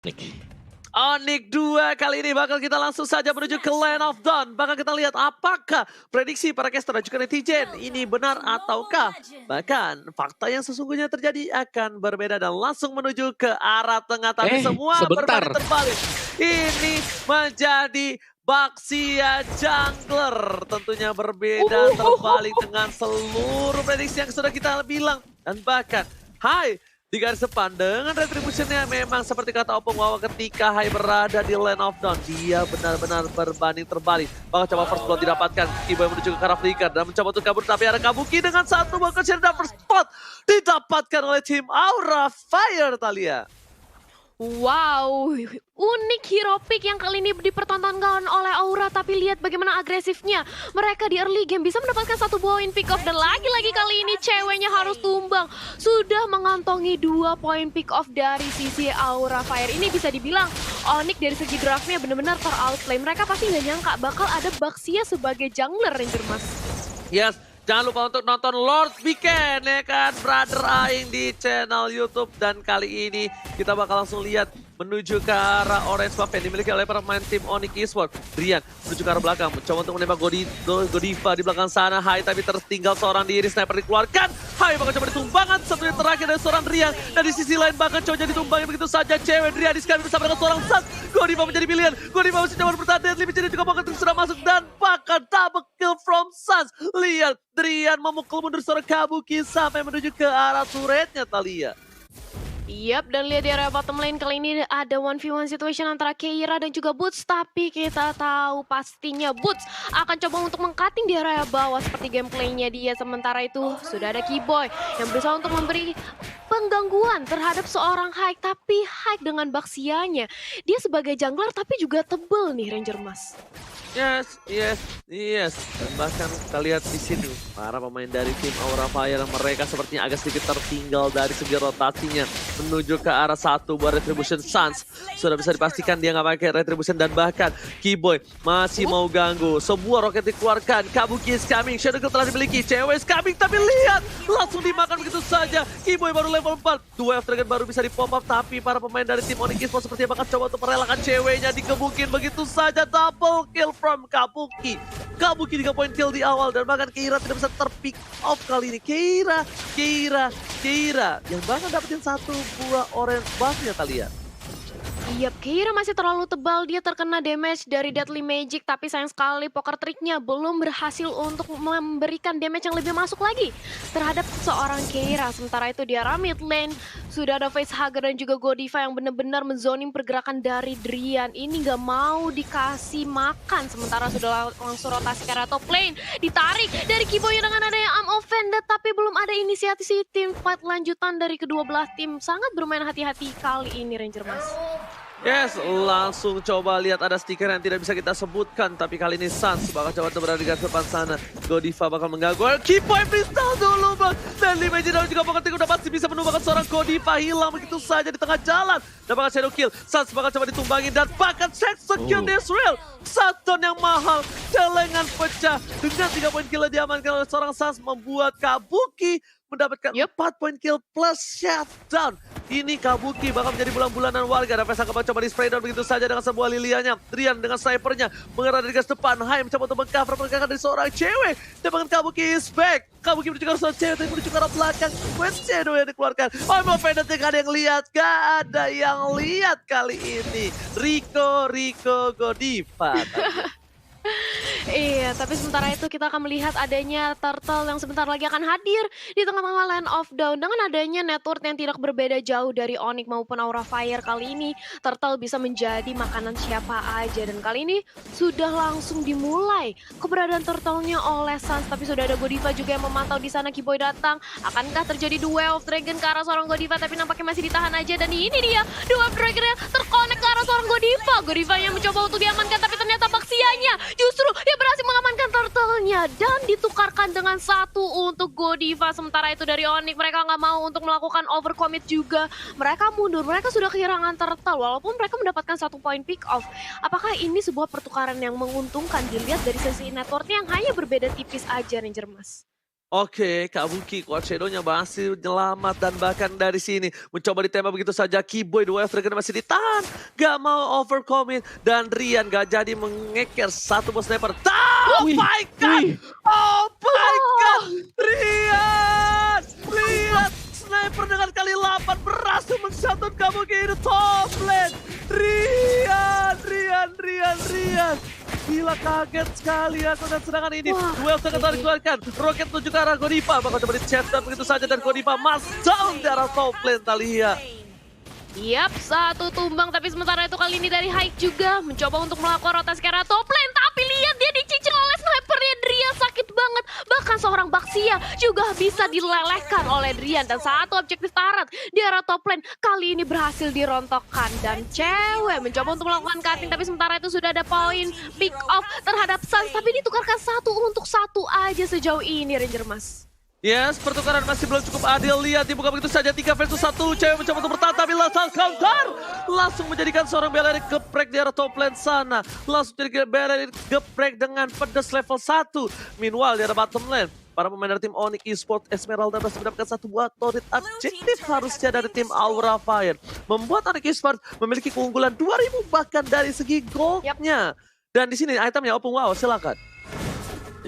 Nick. Onyx 2 kali ini bakal kita langsung saja menuju ke Land of Dawn. Bakal kita lihat apakah prediksi para caster dan juga netizen ini benar ataukah bahkan fakta yang sesungguhnya terjadi akan berbeda dan langsung menuju ke arah tengah. Tapi semua Sebentar. berbanding terbalik. Ini menjadi Baxia Jungler. Tentunya berbeda terbalik dengan seluruh prediksi yang sudah kita bilang. Dan bahkan, di garis depan dengan retributionnya memang seperti kata Opung bahwa ketika Hai berada di Land of Dawn dia benar-benar berbanding terbalik. Bahkan coba first blood didapatkan, Kiboy menuju ke arah Flicker dan mencoba untuk kabur tapi ada Kabuki dengan satu bahkan share dan first spot didapatkan oleh tim Aura Fire Thalia. Wow, unik hero pick yang kali ini dipertontonkan oleh Aura, tapi lihat bagaimana agresifnya. Mereka di early game bisa mendapatkan satu poin pick off dan lagi-lagi kali ini ceweknya harus tumbang. Sudah mengantongi 2 poin pick off dari sisi Aura Fire. Ini bisa dibilang Onyx dari segi draftnya benar-benar ter-outplay. Mereka pasti nggak nyangka bakal ada Baxia sebagai jungler, Ranger Mas. Yes. Jangan lupa untuk nonton Lord Weekend ya kan, Brother Aing di channel YouTube. Dan kali ini kita bakal langsung lihat menuju ke arah orange buff yang dimiliki oleh pemain tim Onyx Esports. Rian menuju ke arah belakang, mencoba untuk menembak Godiva di belakang sana. Hai tapi tertinggal seorang diri, sniper dikeluarkan. Hai bakal coba ditumbangkan, satunya terakhir dari seorang Rian. Dan di sisi lain bahkan coba jadi tumbangnya begitu saja. Cewek Rian di sekarang bersama dengan seorang Sans. Godiva menjadi pilihan, Godiva masih coba bertahan. Deadly Vision juga bahkan sudah masuk dan bahkan double kill from Sans. Lihat Rian memukul mundur seorang Kabuki sampai menuju ke arah turretnya Thalia. Yap, dan lihat di area bottom lane kali ini ada 1v1 situation antara Keira dan juga Boots. Tapi kita tahu pastinya Boots akan coba untuk meng-cutting di area bawah seperti gameplaynya dia. Sementara itu sudah ada Kiboy yang berusaha untuk memberi penggangguan terhadap seorang Hike. Tapi Hike dengan Baxianya, dia sebagai jungler tapi juga tebel nih Ranger Mas. Yes. Dan bahkan kita lihat di sini para pemain dari tim Aura Fire mereka sepertinya agak sedikit tertinggal dari segi rotasinya menuju ke arah satu buat Retribution Sans. Sudah bisa dipastikan dia nggak pakai Retribution dan bahkan Kiboy masih mau ganggu. Sebuah roket dikeluarkan, Kabuki is coming, Shadow Kill telah dimiliki, cewek is coming tapi lihat langsung dimakan begitu saja. Kiboy baru level 4, 2 F-Dragon baru bisa di-pop up tapi para pemain dari tim Onyx Esports sepertinya bakal coba untuk merelakan ceweknya dikebukin begitu saja. Double kill from Kabuki. Kabuki 3 poin kill di awal dan bahkan Keira tidak bisa terpick off kali ini. Keira yang bahkan dapetin satu buah orange buff-nya Thalia. Iya, Keira masih terlalu tebal, dia terkena damage dari Deadly Magic, tapi sayang sekali poker triknya belum berhasil untuk memberikan damage yang lebih masuk lagi terhadap seorang Keira. Sementara itu di arah mid lane, sudah ada Facehugger dan juga Godiva yang benar-benar menzoning pergerakan dari Drian. Ini nggak mau dikasih makan, sementara sudah langsung rotasi ke arah top lane. Ditarik dari Kiboy dengan adanya Arm Offended, tapi belum ada inisiasi tim fight lanjutan dari kedua belah tim. Sangat bermain hati-hati kali ini Ranger Mas. Yes, langsung coba lihat ada stiker yang tidak bisa kita sebutkan. Tapi kali ini Sans bakal coba berada di garis depan sana. Godiva bakal mengganggu. Kiboy freestyle dulu bang. Dan Lima Jenderal juga bakal udah pasti bisa menumbangkan seorang Godiva. Hilang begitu saja di tengah jalan. Dan bakal shadow kill. Sans bakal coba ditumbangin. Dan bahkan execute Israel. Shutdown yang mahal. Celengan pecah. Dengan 3 poin kill diamankan oleh seorang Sans. Membuat Kabuki mendapatkan 4 poin kill plus shutdown. Ini Kabuki bakal menjadi bulan-bulanan warga. Dan Vesa bakal coba di spray down begitu saja dengan sebuah lilianya. Drian dengan snipernya mengarah dari garis depan. Hai mencoba untuk meng-cover pergerakan dari seorang cewek. Dan bahkan Kabuki is back. Kabuki menuju ke arah seorang cewek tapi menuju ke arah belakang. When Shadow yang dikeluarkan. Oh mau Fendetnya gak ada yang lihat. Gak ada yang lihat kali ini. Rico Godiva. Iya, tapi sementara itu kita akan melihat adanya Turtle yang sebentar lagi akan hadir di tengah-tengah Land of Dawn. Dengan adanya network yang tidak berbeda jauh dari Onyx maupun Aura Fire kali ini, Turtle bisa menjadi makanan siapa aja. Dan kali ini sudah langsung dimulai keberadaan Turtle-nya oleh Sans. Tapi sudah ada Godiva juga yang memantau di sana. Kiboy datang, akankah terjadi duel of Dragon ke arah seorang Godiva? Tapi nampaknya masih ditahan aja. Dan ini dia, duel of Dragon-nya terkonek ke arah seorang Godiva. Godiva yang mencoba untuk diamankan, tapi ternyata Baxianya justru dia berhasil mengamankan turtle-nya dan ditukarkan dengan satu untuk Godiva. Sementara itu dari Onyx mereka nggak mau untuk melakukan overcommit juga. Mereka mundur, mereka sudah kehilangan turtle walaupun mereka mendapatkan satu poin pick off. Apakah ini sebuah pertukaran yang menguntungkan dilihat dari sisi networknya yang hanya berbeda tipis aja Ranger Mas? Oke, Kak Buki, Quad Shadow-nya masih menyelamat dan bahkan dari sini mencoba ditembak begitu saja. Keyboy, Dwarf Dragon masih ditahan. Gak mau overcommit dan Rian gak jadi mengeker satu bos sniper. Oh my god! Oh my god! Rian! Lihat sniper dengan kali 8 berhasil men-shutdown Kak Buki di top lane. Rian. Gila, kaget sekali aku dan serangan ini. Duel sangat telah dikeluarkan. Roket menuju ke arah Godiva. Bakal coba di-chest dan begitu saja. Dan Godiva mas down di arah top lane, Thalia. Yap, satu tumbang, tapi sementara itu kali ini dari Haik juga mencoba untuk melakukan rotasi ke arah top lane, tapi lihat dia dicicil oleh snipernya Drian, sakit banget. Bahkan seorang Baxia juga bisa dilelehkan oleh Drian dan satu objektif tarat di arah top lane kali ini berhasil dirontokkan dan cewek mencoba untuk melakukan cutting, tapi sementara itu sudah ada poin pick off terhadap Sans, tapi ditukarkan 1 untuk 1 aja sejauh ini Ranger Mas. Yes, pertukaran masih belum cukup adil. Lihat dibuka begitu saja 3 versus 1. Cewek mencoba untuk bertahan tapi langsung counter. Langsung menjadikan seorang Belerik geprek di arah top lane sana. Langsung jadi Belerik geprek dengan pedas level 1. Meanwhile di arah bottom lane, para pemain dari tim Onyx Esports Esmeralda masih mendapatkan satu buah torrit objektif harusnya dari tim Aura Fire. Membuat Onyx Esports memiliki keunggulan 2000 bahkan dari segi goldnya. Dan di sini itemnya Opung Wow, silakan.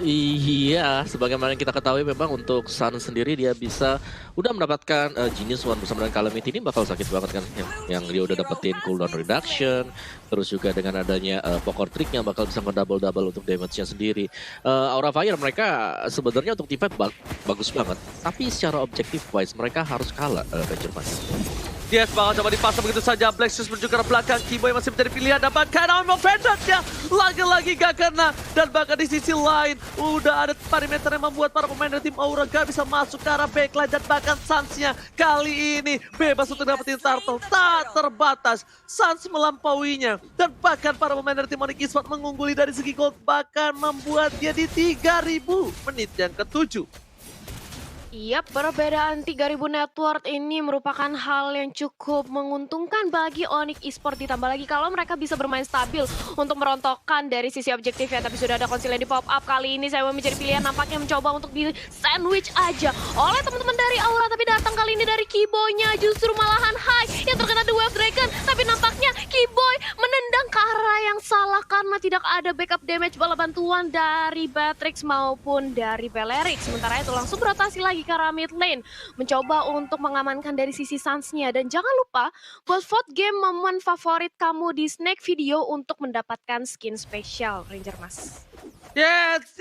Iya, sebagaimana kita ketahui memang untuk Sun sendiri dia bisa udah mendapatkan Genius One bersama dengan Calamity ini bakal sakit banget kan yang dia udah dapetin cooldown reduction, terus juga dengan adanya pokor triknya bakal bisa double untuk damage-nya sendiri. Aura Fire mereka sebenarnya untuk team fight bagus banget, tapi secara objective wise mereka harus kalah Ranger Mas. Yes, bakal coba dipasang begitu saja. Black Shoes menuju ke arah belakang. Keyboy masih menjadi pilihan. Dan bahkan Alma Vendant-nya lagi-lagi gak kena. Dan bahkan di sisi lain, udah ada parameter yang membuat para pemain dari tim Aura gak bisa masuk ke arah backline. Dan bahkan Sans-nya kali ini bebas untuk dapetin turtle. Tak terbatas. Sans melampauinya. Dan bahkan para pemain dari tim Onyx Esports mengungguli dari segi gold. Bahkan membuat dia di 3000 menit yang ke-7. Yap, perbedaan 3000 net worth ini merupakan hal yang cukup menguntungkan bagi Onyx Esports, ditambah lagi kalau mereka bisa bermain stabil untuk merontokkan dari sisi objektifnya. Tapi sudah ada konsil yang di pop up kali ini, saya menjadi pilihan nampaknya mencoba untuk di sandwich aja oleh teman-teman dari Aura, tapi datang kali ini dari Keyboy-nya justru malahan High yang terkena The Wave Dragon. Tapi nampaknya Keyboy menendang ke arah yang salah karena tidak ada backup damage bala bantuan dari Batrix maupun dari Belerik. Sementara itu langsung berotasi lagi ke arah mid lane, mencoba untuk mengamankan dari sisi Sans-nya. Dan jangan lupa buat vote game momen favorit kamu di Snake Video untuk mendapatkan skin spesial Ranger Mas. Yes,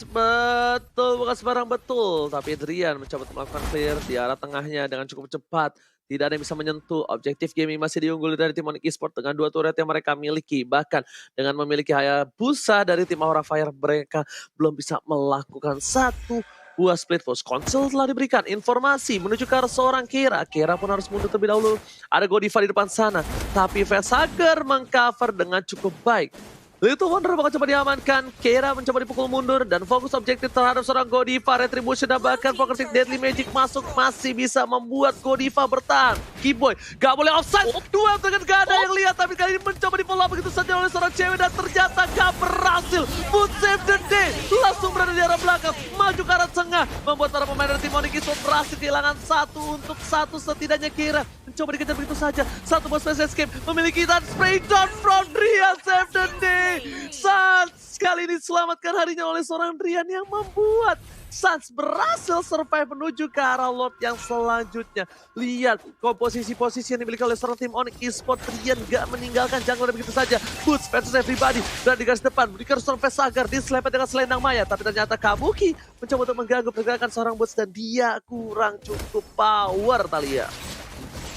betul, bukan sembarang betul. Tapi Drian mencoba untuk melakukan clear di arah tengahnya dengan cukup cepat. Tidak ada yang bisa menyentuh. Objektif gaming masih diungguli dari tim Onyx Esports dengan 2 turret yang mereka miliki. Bahkan dengan memiliki Hayabusa dari tim Aura Fire, mereka belum bisa melakukan satu buah split force. Konsol telah diberikan informasi menuju ke arah seorang Kira. Kira pun harus mundur terlebih dahulu. Ada Godiva di depan sana. Tapi Vesager mengcover dengan cukup baik. Little Wonder bakal coba diamankan. Kira mencoba dipukul mundur dan fokus objektif terhadap seorang Godiva. Retribution dan bahkan Poker Stick Deadly Magic masuk masih bisa membuat Godiva bertahan. Keyboy gak boleh offside. Dua dengan gak ada yang lihat, tapi kali ini mencoba di follow up begitu saja oleh seorang cewek dan ternyata gak berhasil. Food save the day. Langsung berada di arah belakang, maju ke arah tengah, membuat para pemain dari tim Onyx Esports berhasil kehilangan 1 untuk 1 setidaknya. Kira mencoba dikejar begitu saja. Satu bos face escape memiliki dan spray down from Drian, save the day. Sans kali ini selamatkan harinya oleh seorang Drian yang membuat Sans berhasil survive menuju ke arah Lord yang selanjutnya. Lihat komposisi-posisi yang dimiliki oleh seorang tim Onyx Esports. Drian gak meninggalkan jungle begitu saja. Boots versus everybody. Dan di garis depan berikan seorang Vesager diselepet dengan selendang maya. Tapi ternyata Kabuki mencoba untuk mengganggu pergerakan seorang Boots dan dia kurang cukup power, Thalia.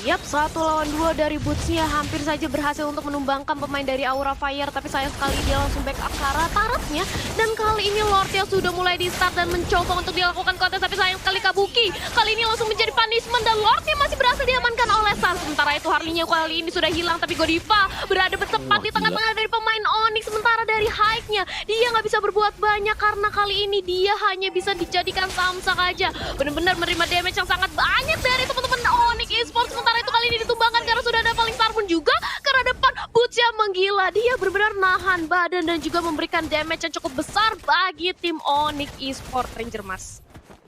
Yap, 1 lawan 2 dari Boots-nya hampir saja berhasil untuk menumbangkan pemain dari Aura Fire. Tapi sayang sekali dia langsung back up ke arah turretnya. Dan kali ini Lordnya sudah mulai di start dan mencoba untuk dilakukan kontes. Tapi sayang sekali Kabuki kali ini langsung menjadi punishment. Dan Lordnya masih berhasil diamankan oleh Sans. Sementara itu Harley-nya kali ini sudah hilang. Tapi Godiva berada tepat di tengah-tengah dari pemain Onyx. Sementara dari Hike-nya dia nggak bisa berbuat banyak karena kali ini dia hanya bisa dijadikan samsak aja. Benar-benar menerima damage yang sangat banyak dari teman-teman Onyx Esports. Sementara itu kali ini ditumbangkan karena sudah ada Falling Star pun juga ke arah depan. Boots yang yang gila. Dia benar-benar nahan badan dan juga memberikan damage yang cukup besar bagi tim Onyx Esports Ranger Mas.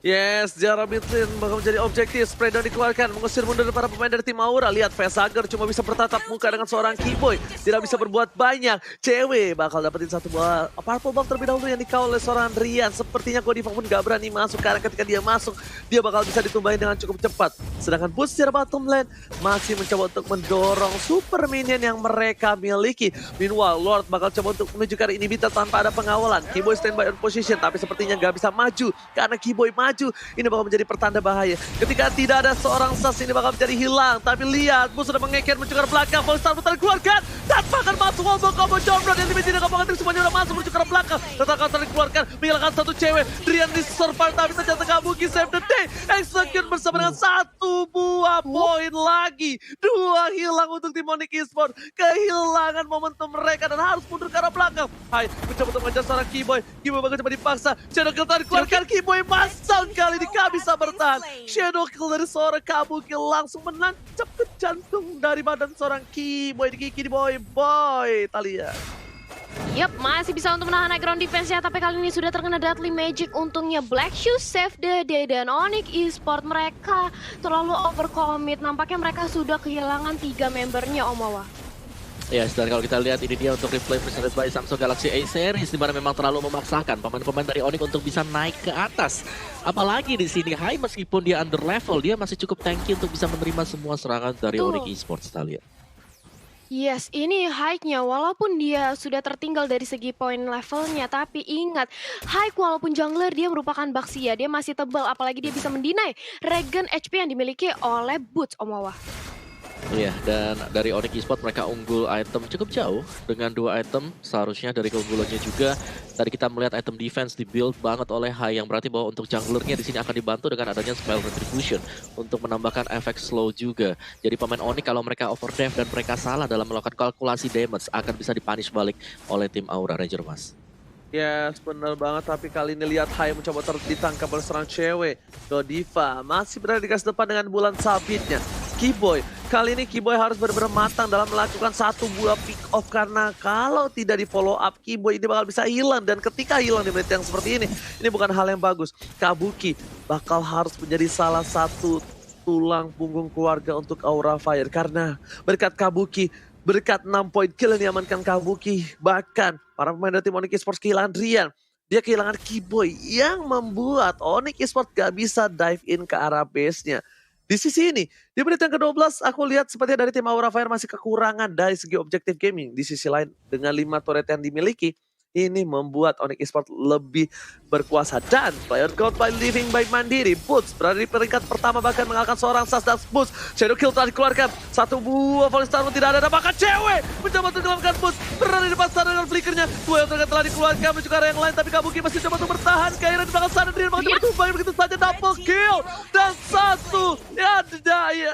Yes, jarak mid lane bakal menjadi objektif. Spray down dikeluarkan, mengusir mundur para pemain dari tim Aura. Lihat, Vesager cuma bisa bertatap muka dengan seorang Keyboy. Tidak bisa berbuat banyak. Cewek bakal dapetin satu buah purple buff terlebih dahulu yang dikawal oleh seorang Rian. Sepertinya Godiva pun gak berani masuk, karena ketika dia masuk, dia bakal bisa ditumbahin dengan cukup cepat. Sedangkan boost secara bottom lane masih mencoba untuk mendorong super minion yang mereka miliki. Meanwhile, Lord bakal coba untuk menunjukkan inhibitor tanpa ada pengawalan. Keyboy standby on position, tapi sepertinya gak bisa maju, karena Keyboy maju. Ini bakal menjadi pertanda bahaya. Ketika tidak ada seorang Sas, ini bakal menjadi hilang. Tapi lihat, Bus sudah mengekir menuju ke belakang. Polestar putar dikeluarkan. Tanpa akan masuk combo Jombro yang dimiliki Kampung semuanya udah masuk menuju ke belakang. Total counter dikeluarkan, menghilangkan satu cewek. Drian di survive, tapi ternyata Kabuki save the day. Execute bersama dengan satu buah poin lagi. Dua hilang untuk tim Onyx Esports. Kehilangan momentum mereka dan harus mundur ke arah belakang. Hai, mencoba untuk mengejar seorang Keyboy. Keyboy bakal coba dipaksa. Shadow Kill tadi dikeluarkan, Keyboy masuk. Kali ini gak bisa bertahan. Shadow Kill dari seorang Kabuki langsung menancap ke jantung dari badan seorang Keyboy. Di boy Talia. Yap, masih bisa untuk menahan high ground defense ya, tapi kali ini sudah terkena Deadly Magic. Untungnya Black Shoes save the day dan Onyx Esports mereka terlalu overcommit. Nampaknya mereka sudah kehilangan 3 membernya, Om Wawa. Yes, dan kalau kita lihat ini dia untuk replay presented by Samsung Galaxy A Series, di mana memang terlalu memaksakan pemain-pemain dari Onyx untuk bisa naik ke atas. Apalagi di sini Hai, meskipun dia under level, dia masih cukup tanky untuk bisa menerima semua serangan dari Onyx Esports, kita lihat. Yes, ini Haik-nya walaupun dia sudah tertinggal dari segi poin levelnya, tapi ingat, Haik walaupun jungler dia merupakan Baxia, dia masih tebal, apalagi dia bisa mendinai regen HP yang dimiliki oleh Boots, Om Wawa. Iya, dan dari Onyx Esports mereka unggul item cukup jauh dengan 2 item. Seharusnya dari keunggulannya juga tadi kita melihat item defense di-build banget oleh Hai, yang berarti bahwa untuk junglernya di sini akan dibantu dengan adanya spell retribution untuk menambahkan efek slow juga. Jadi pemain Onyx kalau mereka overdrive dan mereka salah dalam melakukan kalkulasi damage akan bisa dipunish balik oleh tim Aura Ranger, Mas. Yes, benar banget. Tapi kali ini lihat Hai mencoba ditangkap oleh seorang cewek. Godiva masih berada di garis depan dengan bulan sabitnya. Keyboy, kali ini Keyboy harus benar-benar matang dalam melakukan satu buah pick off, karena kalau tidak di follow up Keyboy ini bakal bisa hilang, dan ketika hilang di menit yang seperti ini bukan hal yang bagus. Kabuki bakal harus menjadi salah satu tulang punggung keluarga untuk Aura Fire, karena berkat Kabuki, berkat 6 poin kill yang diamankan Kabuki, bahkan para pemain dari tim Onyx Esports kehilangan Rian. Dia kehilangan Keyboy yang membuat Onyx Esports gak bisa dive in ke arah base-nya. Di sisi ini, di menit yang ke-12 aku lihat sepertinya dari tim Aura Fire masih kekurangan dari segi objektif gaming. Di sisi lain, dengan 5 turret yang dimiliki, ini membuat Onyx Esports lebih berkuasa. Dan player count by living by Mandiri. Boots berada di peringkat pertama, bahkan mengalahkan seorang Sas dan Boots. Shadow Kill telah dikeluarkan. Satu buah volley star pun tidak ada. Bahkan cewek mencoba untuk melakukan Boots. Berada di depan sana dengan flickernya. Dua yang telah dikeluarkan menuju ke arah yang lain. Tapi Kabuki masih coba untuk bertahan. Kairan di belakang sana. Dia bakal coba tumbang. Begitu saja double kill. Dan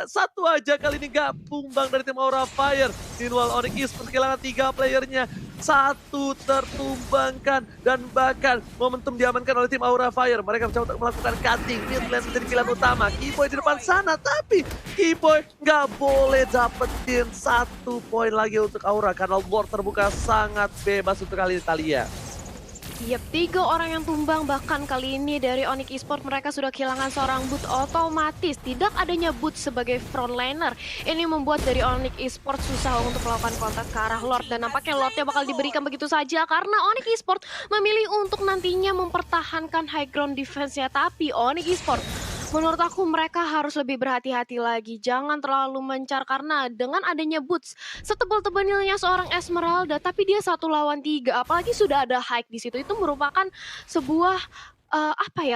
satu aja kali ini gak tumbang dari tim Aura Fire. Meanwhile Onyx Esports kehilangan 3 playernya. Satu tertumbangkan, dan bahkan momentum diamankan oleh tim Aura Fire. Mereka mencoba untuk melakukan cutting, mid lane menjadi pilihan utama. Keyboy di depan sana, tapi Keyboy nggak boleh dapetin 1 poin lagi untuk Aura, karena board terbuka sangat bebas untuk kali ini Talia. Yap, 3 orang yang tumbang, bahkan kali ini dari Onyx Esports mereka sudah kehilangan seorang Boot. Otomatis tidak adanya Boot sebagai frontliner ini membuat dari Onyx Esports susah untuk melakukan kontak ke arah Lord, dan nampaknya Lordnya bakal diberikan begitu saja karena Onyx Esports memilih untuk nantinya mempertahankan high ground defense-nya. Tapi Onyx Esports menurut aku mereka harus lebih berhati-hati lagi. Jangan terlalu mencar, karena dengan adanya Boots setebal-tebalnya seorang Esmeralda, tapi dia 1 lawan 3, apalagi sudah ada Hike di situ, itu merupakan sebuah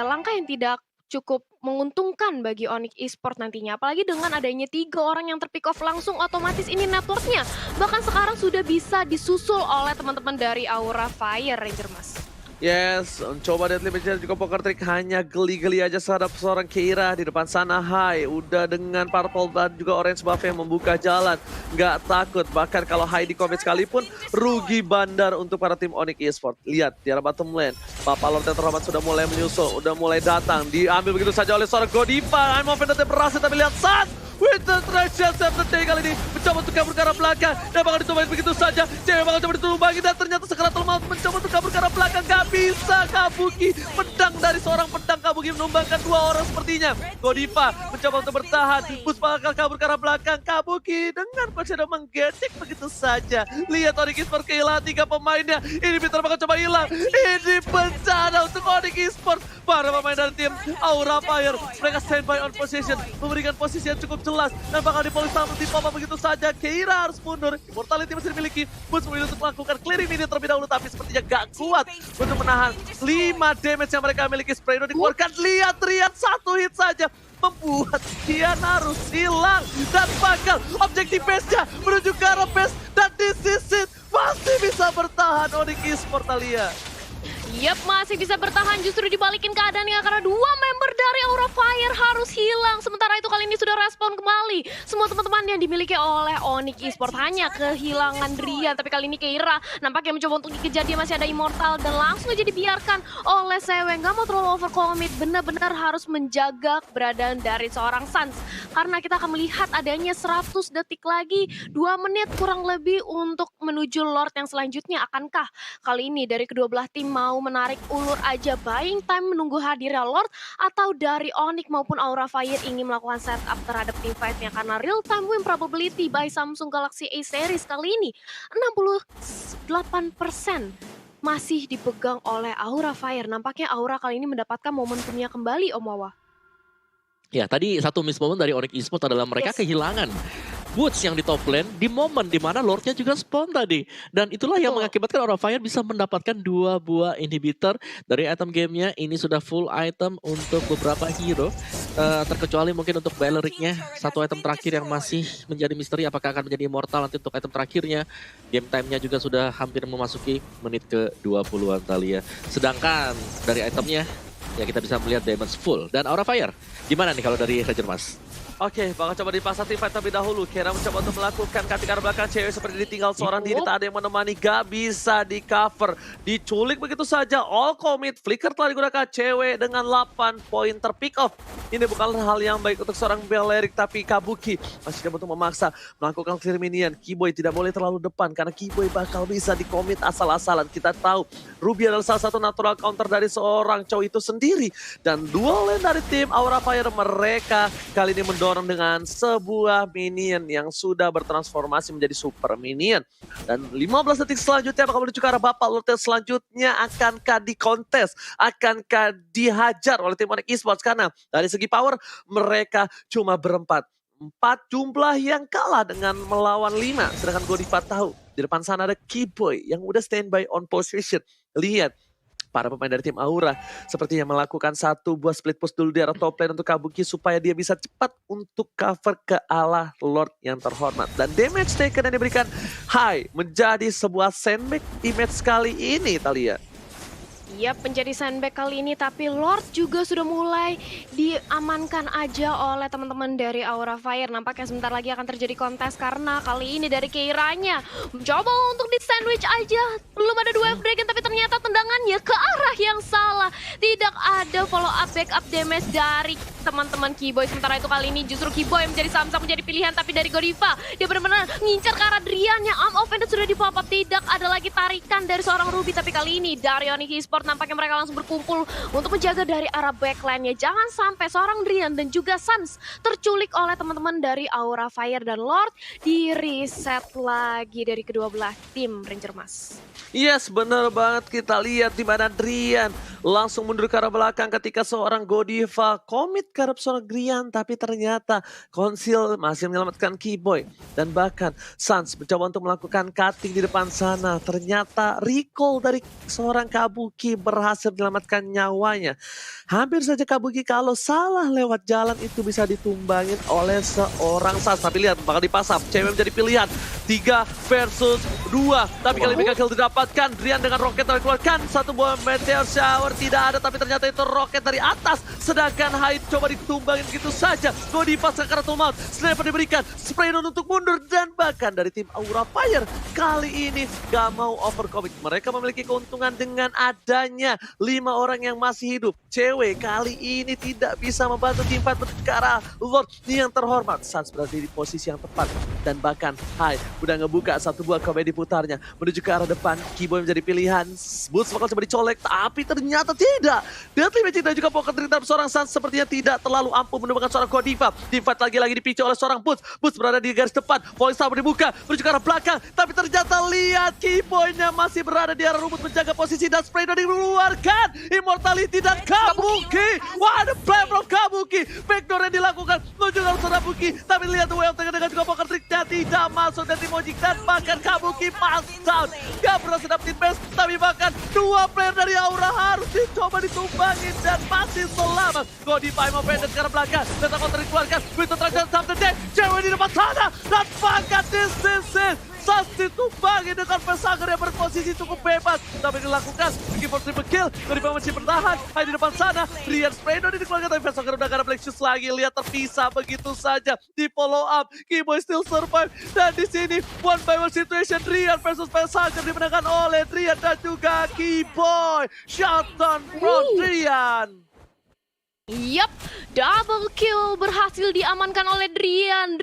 langkah yang tidak cukup menguntungkan bagi Onyx Esports nantinya. Apalagi dengan adanya 3 orang yang terpick off langsung, otomatis ini networknya bahkan sekarang sudah bisa disusul oleh teman-teman dari Aura Fire Ranger, Mas. Yes, coba Deadly Magic juga poker trick, hanya geli-geli aja terhadap seorang Keira di depan sana. Hai, udah dengan purple dan juga orange buff yang membuka jalan. Nggak takut, bahkan kalau Hai di commit sekalipun, rugi bandar untuk para tim Onyx Esports. Lihat, di arah bottom lane, Papa Lord yang terhormat sudah mulai menyusul, udah mulai datang. Diambil begitu saja oleh seorang Godiva. I'm offended berhasil, tapi lihat Sas Winter Treasure save the day kali ini. Mencoba untuk kabur ke arah belakang. Dan bakal dicobain begitu saja. Cewek bakal coba ditulungi dan ternyata Sekaratul Maut mencoba untuk kabur ke arah belakang. Gak bisa Kabuki. Pedang dari seorang pedang Kabuki menumbangkan dua orang sepertinya. Godiva mencoba untuk bertahan. Bus bakal kabur ke arah belakang. Kabuki dengan Shadow menggetik begitu saja. Lihat Onyx Esports kehilangan 3 pemainnya. Ini Peter bakal coba hilang. Ini bencana untuk Onyx Esports. Para pemain dari tim Aura Fire. Mereka standby on position. Memberikan posisi yang cukup jelas. Dan bakal dipolis sama di pop begitu saja. Keira harus mundur. Immortality masih dimiliki. Bus memilih untuk melakukan clearing minion terlebih dahulu. Tapi sepertinya gak kuat untuk menahan 5 damage yang mereka miliki. Spray dikeluarkan. Lihat Rian 1 hit saja. Membuat Kian harus hilang. Dan bakal objektif base-nya menuju ke arah base. Dan this is it. Masih bisa bertahan Onyx Esports Thalia. Yap, masih bisa bertahan, justru dibalikin keadaannya karena 2 member dari Aura Fire harus hilang. Sementara itu kali ini sudah respon kembali. Semua teman-teman yang dimiliki oleh Onyx Esports hanya kehilangan Rian. Tapi kali ini Keira nampaknya mencoba untuk dikejar, dia masih ada Immortal dan langsung aja dibiarkan oleh Sewe. Nggak mau terlalu overcommit, benar-benar harus menjaga keberadaan dari seorang Sans. Karena kita akan melihat adanya 100 detik lagi, 2 menit kurang lebih untuk menuju Lord yang selanjutnya. Akankah kali ini dari kedua belah tim mau menarik ulur aja buying time menunggu hadirnya Lord, atau dari Onyx maupun Aura Fire ingin melakukan setup terhadap team fight-nya? Karena real time win probability by Samsung Galaxy A series kali ini 68% masih dipegang oleh Aura Fire. Nampaknya Aura kali ini mendapatkan momentumnya kembali, Om Wawa. Ya, tadi satu miss moment dari Onyx Esports adalah mereka kehilangan Woods yang di top lane di momen dimana Lordnya juga spawn tadi. Dan itulah yang mengakibatkan Aura Fire bisa mendapatkan 2 buah inhibitor dari item gamenya. Ini sudah full item untuk beberapa hero. Terkecuali mungkin untuk Balericnya. 1 item terakhir yang masih menjadi misteri. Apakah akan menjadi immortal nanti untuk item terakhirnya. Game time-nya juga sudah hampir memasuki menit ke 20-an Thalia. Sedangkan dari itemnya ya kita bisa melihat damage full. Dan Aura Fire gimana nih kalau dari Ranger Mas? Oke, bakal coba dipasang tim fight terlebih dahulu. Kera mencoba untuk melakukan cutting arah belakang. Cewek seperti ditinggal seorang diri, tak ada yang menemani. Gak bisa di cover. Diculik begitu saja. All commit. Flicker telah digunakan. Cewek dengan 8 poin terpick off. Ini bukan hal yang baik untuk seorang Beleric, tapi Kabuki masih coba untuk memaksa melakukan clear minion. Keyboy tidak boleh terlalu depan karena Keyboy bakal bisa di-commit asal-asalan. Kita tahu Ruby adalah salah satu natural counter dari seorang Chow itu sendiri. Dan dual lane dari tim Aura Fire mereka kali ini mendorong dengan sebuah minion yang sudah bertransformasi menjadi super minion. Dan 15 detik selanjutnya bakal menuju ke arah bapak Lord selanjutnya. Akankah dikontes? Akankah dihajar oleh tim Onyx Esports? Karena dari segi power mereka cuma berempat. 4 jumlah yang kalah dengan melawan 5. Sedangkan Godiva tahu di depan sana ada Keyboy yang udah standby on position. Lihat para pemain dari tim Aura sepertinya melakukan 1 buah split push dulu di arah top lane untuk Kabuki supaya dia bisa cepat untuk cover ke arah Lord yang terhormat. Dan damage taken yang diberikan high menjadi sebuah sandbag image kali ini Thalia. Yap, menjadi sandbag kali ini, tapi Lord juga sudah mulai diamankan aja oleh teman-teman dari Aura Fire. Nampaknya sebentar lagi akan terjadi kontes karena kali ini dari Keiranya mencoba untuk di sandwich aja. Belum ada 2 F-Dragon tapi ternyata tendangannya ke arah yang salah. Tidak ada follow up backup damage dari teman-teman Keyboy. Sementara itu kali ini justru Keyboy menjadi Samsung menjadi pilihan, tapi dari Godiva dia benar-benar ngincar ke arah Drian yang arm offended sudah di pop up. Tidak ada lagi tarikan dari seorang Ruby, tapi kali ini dari Onyx Esports nampaknya mereka langsung berkumpul untuk menjaga dari arah backline-nya. Jangan sampai seorang Drian dan juga Sans terculik oleh teman-teman dari Aura Fire, dan Lord di reset lagi dari kedua belah tim Ranger Mas. Yes, bener banget. Kita lihat di mana Drian langsung mundur ke arah belakang ketika seorang Godiva komit ke arah seorang Drian, tapi ternyata Konsil masih menyelamatkan Keyboy. Dan bahkan Sans mencoba untuk melakukan cutting di depan sana. Ternyata recall dari seorang Kabuki berhasil menyelamatkan nyawanya. Hampir saja Kabuki kalau salah lewat jalan itu bisa ditumbangin oleh seorang Sans. Tapi lihat bakal dipasang. Cewek menjadi pilihan. 3 versus 2 berdua. Tapi kali ini gagal didapatkan. Drian dengan roket telah keluarkan. Satu buah meteor shower tidak ada, tapi ternyata itu roket dari atas. Sedangkan Hyde coba ditumbangin begitu saja. Godiva sekarang tuh maut. Sniper diberikan. Spraydon untuk mundur. Dan bahkan dari tim Aura Fire kali ini gak mau overcommit. Mereka memiliki keuntungan dengan adanya 5 orang yang masih hidup. Cewek kali ini tidak bisa membantu tim fight menuju ke arah Lord yang terhormat. Sans berada di posisi yang tepat. Dan bahkan Hyde udah ngebuka satu buah komedi putarnya menuju ke arah depan. Keyboy menjadi pilihan. Boots bakal coba dicolek, tapi ternyata tidak. Deadly Magic dan juga Pocket Ring terhadap seorang Sans sepertinya tidak terlalu ampuh menemukan seorang Godiva. Tim fight lagi-lagi dipicu oleh seorang Boots. Boots berada di garis depan. Voice Tower dibuka menuju ke arah belakang. Tapi ternyata lihat Keyboy-nya masih berada di arah rumput menjaga posisi dan Spraydon dikeluarkan. Immortality dan Kabuki. Wah, ada play from Kabuki. Backdoor yang dilakukan menuju ke arah Kabuki. Tapi lihat WL tengah dengan juga Pocket Ring-nya tidak masuk dari Timojik dan bahkan Kabuki pass down. Gak berhasil dapetin base, tapi bahkan 2 player dari Aura harus dicoba ditumbangin dan masih selamat. Godiva mau pendek ke arah belakang. Data counter dikeluarkan. Winter Traction sampai dead. Cewek di depan sana. Dan bahkan this. Sans ditumbangin dengan Vesager yang berposisi cukup bebas. Tapi dilakukan. Lagi for triple kill. Godiva masih bertahan. Hanya di depan sana. Rian Spraydon dikeluarkan. Tapi Vesager udah gak ada Black Shoes lagi. Lihat terpisah begitu saja. Di follow up. Keyboy still survive. Dan di sini one by one situation. Rian versus Vesager dimenangkan oleh Rian dan juga Keyboy. Shutdown from Rian. Yap, double kill berhasil diamankan oleh Drian.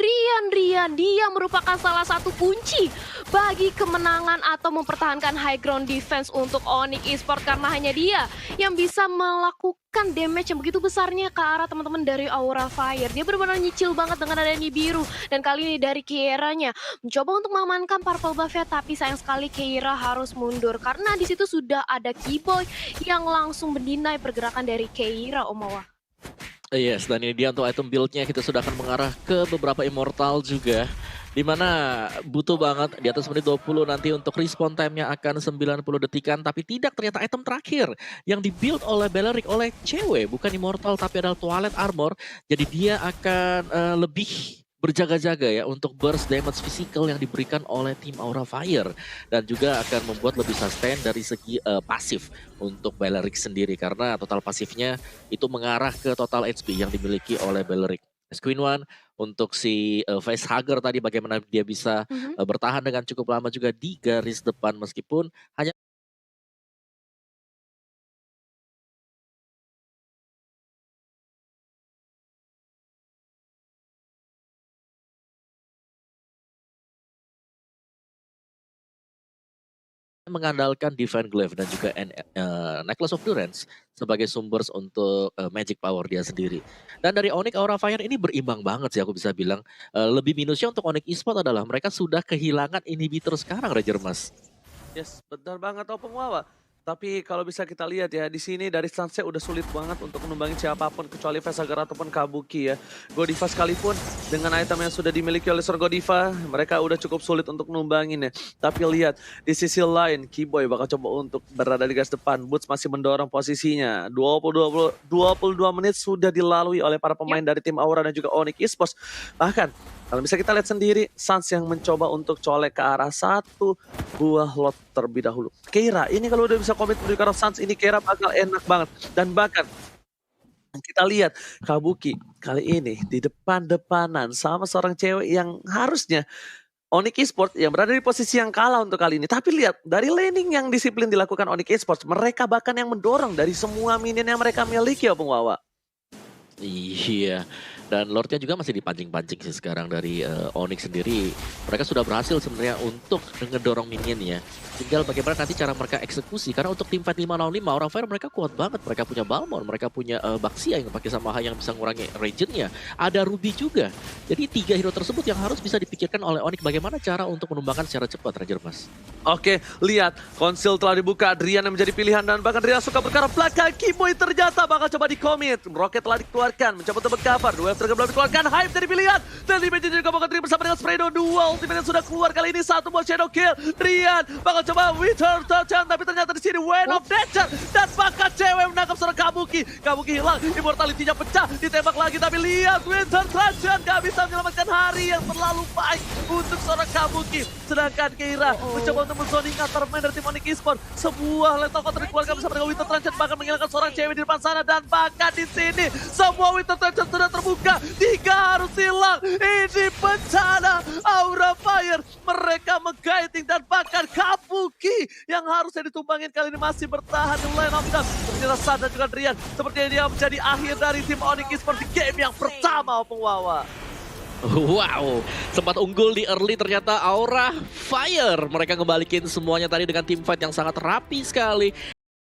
Dia merupakan salah satu kunci bagi kemenangan atau mempertahankan high ground defense untuk Onyx Esports karena hanya dia yang bisa melakukan damage yang begitu besarnya ke arah teman-teman dari Aura Fire. Dia benar-benar nyicil banget dengan adanya biru dan kali ini dari Keira-nya mencoba untuk mengamankan purple buff-nya, tapi sayang sekali Keira harus mundur karena di situ sudah ada Keyboy yang langsung mendinai pergerakan dari Keira, Omawa. Yes, dan ini dia untuk item build-nya kita sudah akan mengarah ke beberapa immortal juga. Dimana butuh banget di atas menit 20 nanti untuk respawn time-nya akan 90 detikan. Tapi tidak, ternyata item terakhir yang dibuild oleh Belleric oleh cewek. Bukan immortal tapi adalah Twilight Armor. Jadi dia akan lebih berjaga-jaga ya untuk burst damage physical yang diberikan oleh tim Aura Fire. Dan juga akan membuat lebih sustain dari segi pasif untuk Belleric sendiri. Karena total pasifnya itu mengarah ke total HP yang dimiliki oleh Belleric. Queen One untuk si Facehugger tadi bagaimana dia bisa bertahan dengan cukup lama juga di garis depan meskipun hanya mengandalkan Divine Glaive dan juga Necklace of Durance sebagai sumber untuk magic power dia sendiri. Dan dari Onyx Aura Fire ini berimbang banget sih aku bisa bilang. Lebih minusnya untuk Onyx Esports adalah mereka sudah kehilangan inhibitor sekarang, Ranger Mas. Yes, benar banget Opung Wawa. Tapi kalau bisa kita lihat ya, di sini dari Sunset udah sulit banget untuk menumbangin siapapun kecuali Vesager ataupun Kabuki ya. Godiva sekalipun dengan item yang sudah dimiliki oleh seorang Godiva, mereka udah cukup sulit untuk numbangin ya. Tapi lihat di sisi lain, Keyboy bakal coba untuk berada di garis depan. Boots masih mendorong posisinya. 22 menit sudah dilalui oleh para pemain dari tim Aura dan juga Onyx Esports. Bahkan kalau bisa kita lihat sendiri, Sans yang mencoba untuk colek ke arah satu buah lot terlebih dahulu. Keira, ini kalau udah bisa komit menuju ke arah Sans, ini Keira bakal enak banget. Dan bahkan kita lihat Kabuki kali ini di depan-depanan sama seorang cewek yang harusnya Onyx Esports yang berada di posisi yang kalah untuk kali ini. Tapi lihat, dari laning yang disiplin dilakukan Onyx Esports, mereka bahkan yang mendorong dari semua minion yang mereka miliki ya Bung Wawa. Iya, dan Lordnya juga masih dipancing-pancing sih sekarang dari Onyx sendiri. Mereka sudah berhasil sebenarnya untuk ngedorong minionnya. Tinggal bagaimana nanti cara mereka eksekusi. Karena untuk tim fight 5 lawan 5, Aura Fire mereka kuat banget. Mereka punya Balmond, mereka punya Baxia yang pakai sama yang bisa ngurangi regionnya. Ada Ruby juga. Jadi 3 hero tersebut yang harus bisa dipikirkan oleh Onyx. Bagaimana cara untuk menumbangkan secara cepat, Ranger Mas. Oke, lihat. Konsil telah dibuka. Drian yang menjadi pilihan dan bahkan Drian suka bergerak belakang. Keyboy ternyata bakal coba di-commit. Rocket telah dikeluarkan. Mencoba untuk cover. Duel Dragon belum dikeluarkan, hype dari pilihan. Dan Imagine juga bakal terima bersama dengan Spredo. Dua ultimate yang sudah keluar kali ini, satu buat Shadow Kill. Rian bakal coba Wither Touchdown, tapi ternyata di sini Wind of Nature. Dan bahkan cewek menangkap seorang Kabuki. Kabuki hilang, immortality-nya pecah, ditembak lagi, tapi lihat Winter Touchdown gak bisa menyelamatkan hari yang terlalu baik untuk seorang Kabuki. Sedangkan Keira mencoba untuk menzoning antar main dari tim Onyx Esports. Sebuah lethal counter dikeluarkan bersama dengan Winter Touchdown, bahkan menghilangkan seorang cewek di depan sana. Dan bahkan di sini semua Winter Touchdown sudah terbuka. 3 harus hilang. Ini bencana Aura Fire. Mereka mengguiding dan bahkan Kabuki yang harusnya ditumbangin kali ini masih bertahan di line of them. Ternyata San dan juga Rian sepertinya dia menjadi akhir dari tim Onyx Esports di game yang pertama, Opung Wawa. Wow, sempat unggul di early ternyata Aura Fire. Mereka ngebalikin semuanya tadi dengan team fight yang sangat rapi sekali.